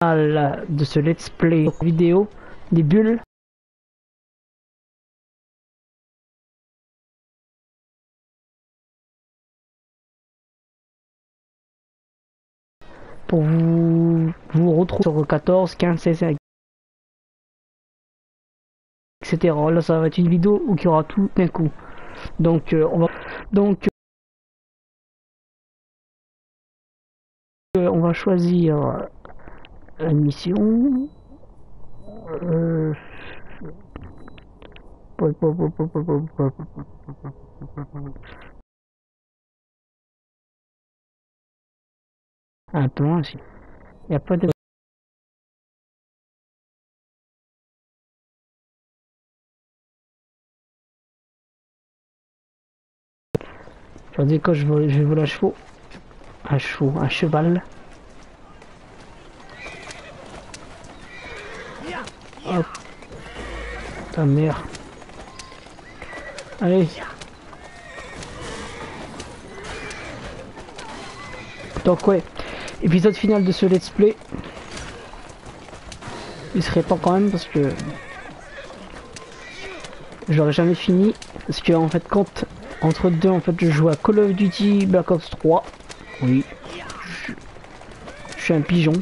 finale de ce let's play vidéo des bulles. Pour vous retrouver sur 14, 15, 16, etc. Là, ça va être une vidéo où il y aura tout d'un coup. Donc, on va choisir la mission. Attends, il n'y a pas de... Je dis que je vais voler un cheval. Hop. Ta mère. Allez. Donc ouais, épisode final de ce let's play. Il serait temps quand même parce que j'aurais jamais fini. Parce que en fait quand entre deux en fait je joue à Call of Duty Black Ops 3. Oui. Je suis un pigeon.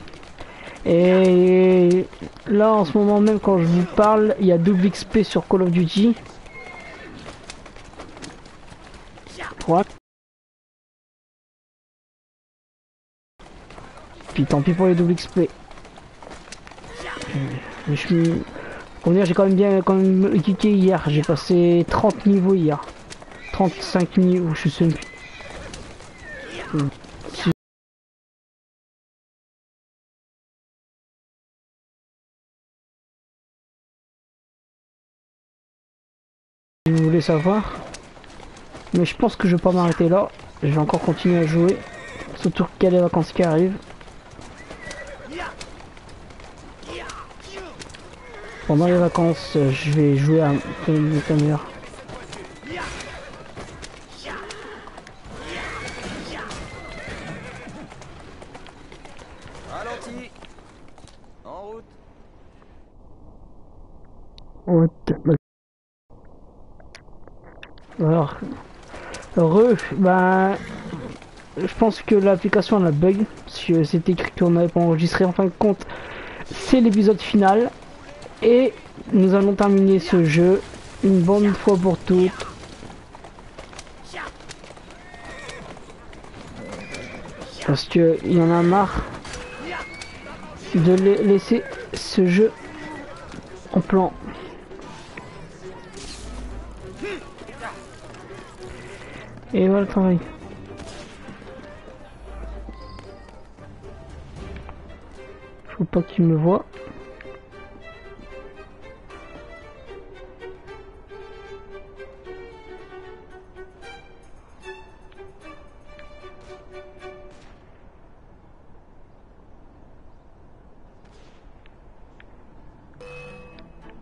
Et là en ce moment même quand je vous parle, il y a double XP sur Call of Duty. Voilà. Puis tant pis pour les double XP. Mais je suis... Comment dire, j'ai quand même kické hier. J'ai passé 30 niveaux hier. 35 niveaux, je sais plus. Si vous voulez savoir. Mais je pense que je vais pas m'arrêter là. Je vais encore continuer à jouer. Surtout qu'il y a les vacances qui arrivent. Pendant les vacances, je vais jouer à une caméra. Ralenti. En route. Alors, je pense que l'application elle a bug. Parce que c'était écrit qu'on n'avait pas enregistré. En fin de compte, c'est l'épisode final. Et nous allons terminer ce jeu une bonne fois pour toutes. Parce que il y en a marre de laisser ce jeu en plan. Et voilà le travail. Faut pas qu'il me voie.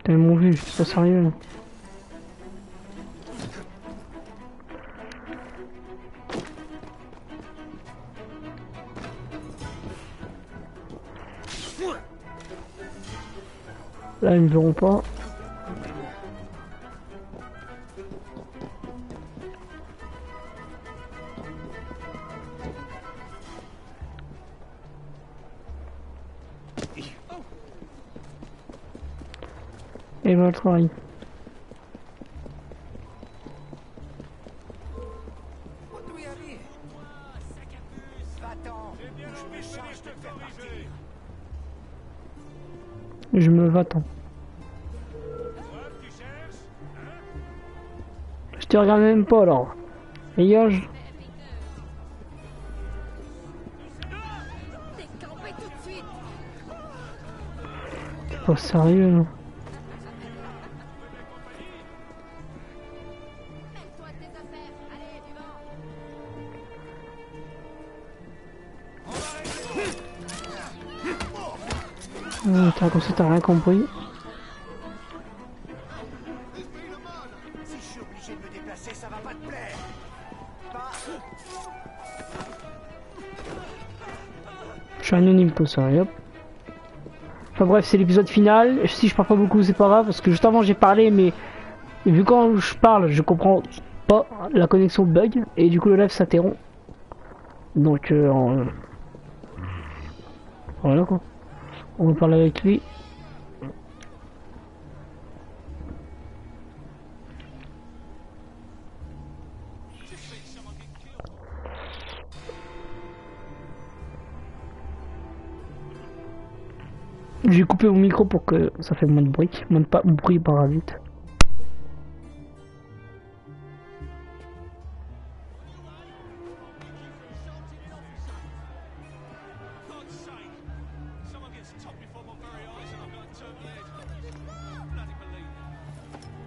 T'as mon vu, c'est pas sérieux. Là, ils me verront pas. Et voilà le travail. Je me va-t'en. Je te regarde même pas alors. Dégage. T'es pas sérieux non. T'as comme ça t'as rien compris. Si je suis obligé de me déplacer passer, ça va pas te plaire. Je suis anonyme pour ça, et hop. Enfin bref, c'est l'épisode final. Si je parle pas beaucoup, c'est pas grave, parce que juste avant j'ai parlé, mais vu quand je parle, je comprends pas, la connexion bug, et du coup le live s'interrompt. Donc voilà quoi. On va parler avec lui. J'ai coupé mon micro pour que ça fait moins de bruit, moins de bruit parasite.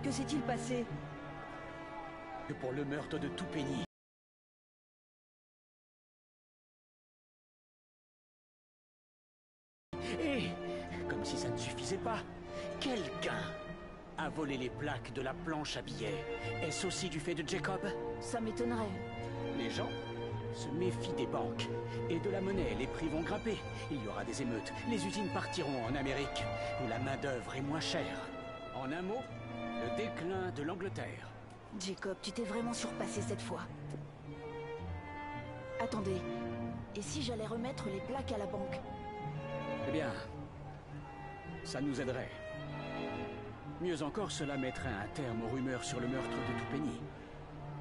Que s'est-il passé? Que pour le meurtre de Toupeni. Et, comme si ça ne suffisait pas, quelqu'un a volé les plaques de la planche à billets. Est-ce aussi du fait de Jacob? Ça m'étonnerait. Les gens se méfient des banques et de la monnaie. Les prix vont grimper. Il y aura des émeutes. Les usines partiront en Amérique, où la main-d'œuvre est moins chère. En un mot, le déclin de l'Angleterre. Jacob, tu t'es vraiment surpassé cette fois. Attendez, et si j'allais remettre les plaques à la banque? Eh bien, ça nous aiderait. Mieux encore, cela mettrait un terme aux rumeurs sur le meurtre de Toupeni.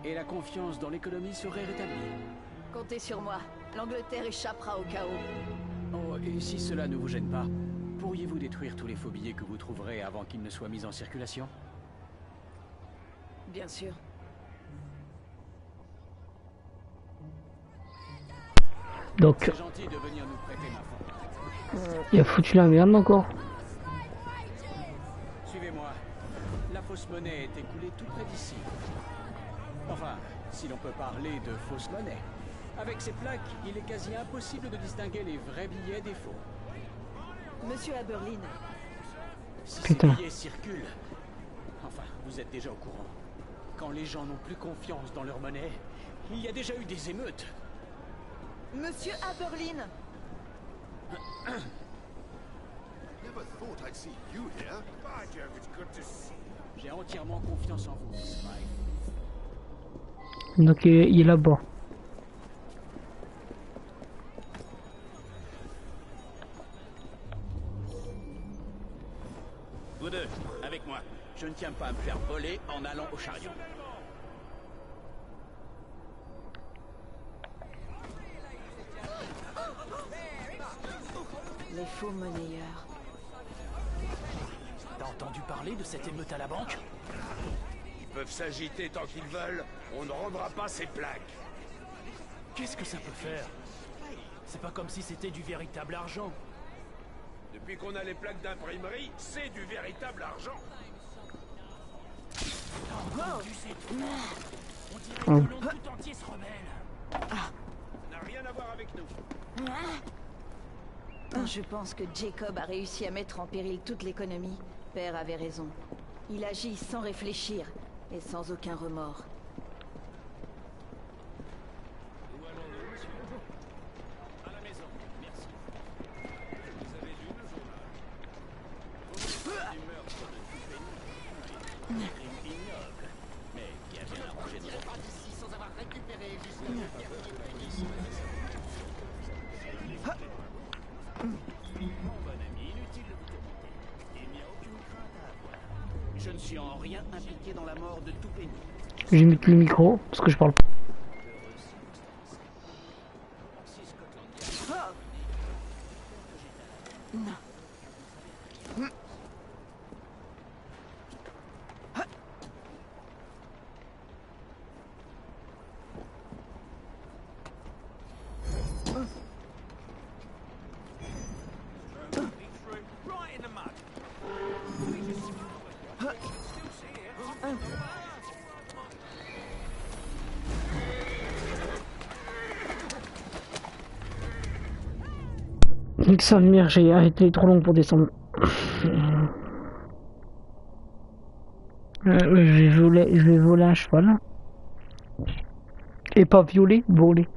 Et la confiance dans l'économie serait rétablie. Comptez sur moi. L'Angleterre échappera au chaos. Oh, et si cela ne vous gêne pas, pourriez-vous détruire tous les faux billets que vous trouverez avant qu'ils ne soient mis en circulation? Bien sûr. Donc, C'est gentil de venir nous prêter ma forme. il a foutu la merde encore. Suivez-moi. La fausse monnaie est écoulée tout près d'ici. Enfin, si l'on peut parler de fausse monnaie. Avec ces plaques, il est quasi impossible de distinguer les vrais billets des faux. Monsieur Aberlin, Si Putain. ces billets circulent, enfin, vous êtes déjà au courant. Quand les gens n'ont plus confiance dans leur monnaie, il y a déjà eu des émeutes. Monsieur Aberlin, Never thought I'd see you here. By Jove, it's good to see you. J'ai entièrement confiance en vous, Spike. Donc il est là-bas. Vous deux, avec moi. Je ne tiens pas à me faire voler en allant au chariot. les faux monnayeurs. T'as entendu parler de cette émeute à la banque? Ils peuvent s'agiter tant qu'ils veulent. On ne rendra pas ces plaques. Qu'est-ce que ça peut faire? C'est pas comme si c'était du véritable argent. Depuis qu'on a les plaques d'imprimerie, c'est du véritable argent. On dirait que le monde tout entier se rebelle. Ça n'a rien à voir avec nous. Je pense que Jacob a réussi à mettre en péril toute l'économie. Père avait raison. Il agit sans réfléchir et sans aucun remords. Où allons-nous, monsieur? À la maison, merci. Vous avez lu le journal? Du meurtre de Toupeni. Un crime ignoble, mais qui a bien arrangé de pas d'ici sans avoir récupéré jusqu'à la Mon bon ami, inutile de vous tourmenter. Il n'y a aucune crainte à avoir. Je ne suis en rien impliqué dans la mort de Toupeni. J'ai mis le micro parce que je parle pas. Si Scotland Yard Right in the mud. Nique sa mère, j'ai arrêté trop long pour descendre. Je vais voler un cheval. Et pas violer, voler.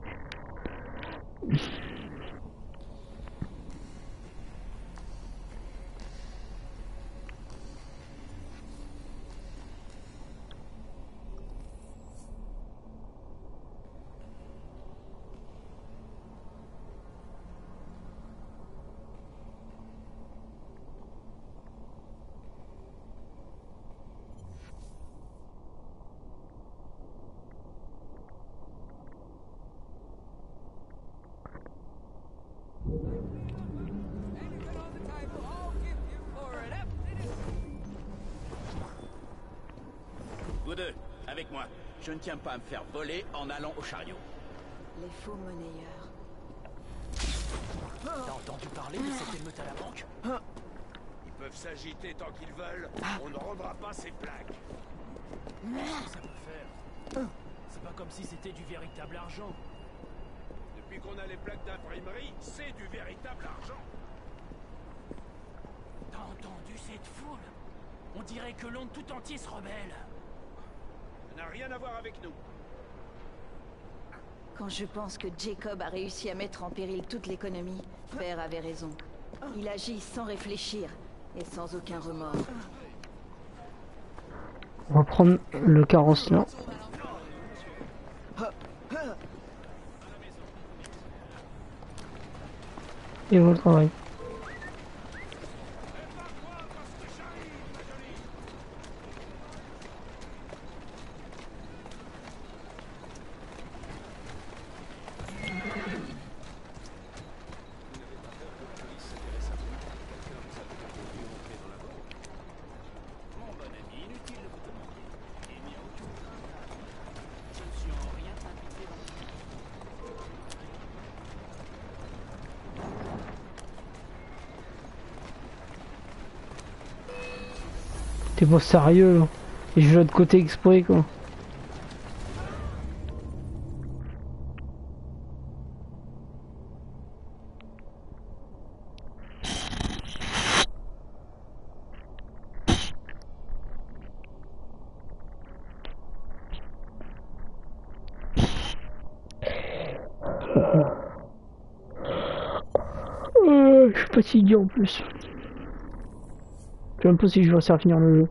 Vous deux, avec moi. Je ne tiens pas à me faire voler en allant au chariot. Les faux monnayeurs. T'as entendu parler de cette émeute à la banque? Ils peuvent s'agiter tant qu'ils veulent. On ne rendra pas ces plaques. Qu'est-ce que ça peut faire? C'est pas comme si c'était du véritable argent. Depuis qu'on a les plaques d'imprimerie, c'est du véritable argent. T'as entendu cette foule? On dirait que Londres tout entier se rebelle. Ça n'a rien à voir avec nous. Quand je pense que Jacob a réussi à mettre en péril toute l'économie, Père avait raison. Il agit sans réfléchir et sans aucun remords. On va prendre le carrossement. Et bon travail. Mon bon ami, inutile de vous demander. Il n'y a aucune crainte. Je ne suis en rien impliqué dans le... T'es pas sérieux là. Et je vais de l'autre côté exprès quoi. Je suis fatigué en plus. Je sais même pas si je vais réussir à finir le jeu.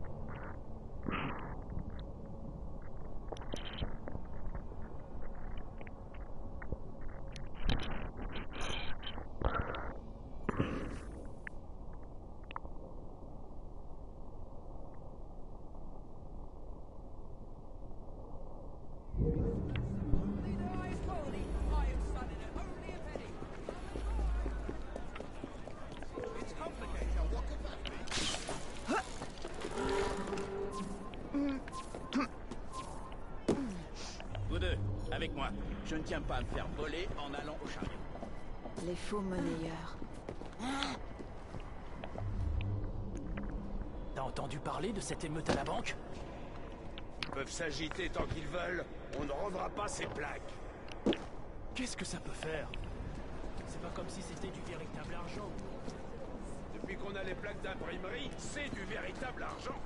Vous deux, avec moi. Je ne tiens pas à me faire voler en allant au chariot. Les faux monnayeurs. T'as entendu parler de cette émeute à la banque? Ils peuvent s'agiter tant qu'ils veulent. On ne rendra pas ces plaques. Qu'est-ce que ça peut faire? C'est pas comme si c'était du véritable argent. Depuis qu'on a les plaques d'imprimerie, c'est du véritable argent.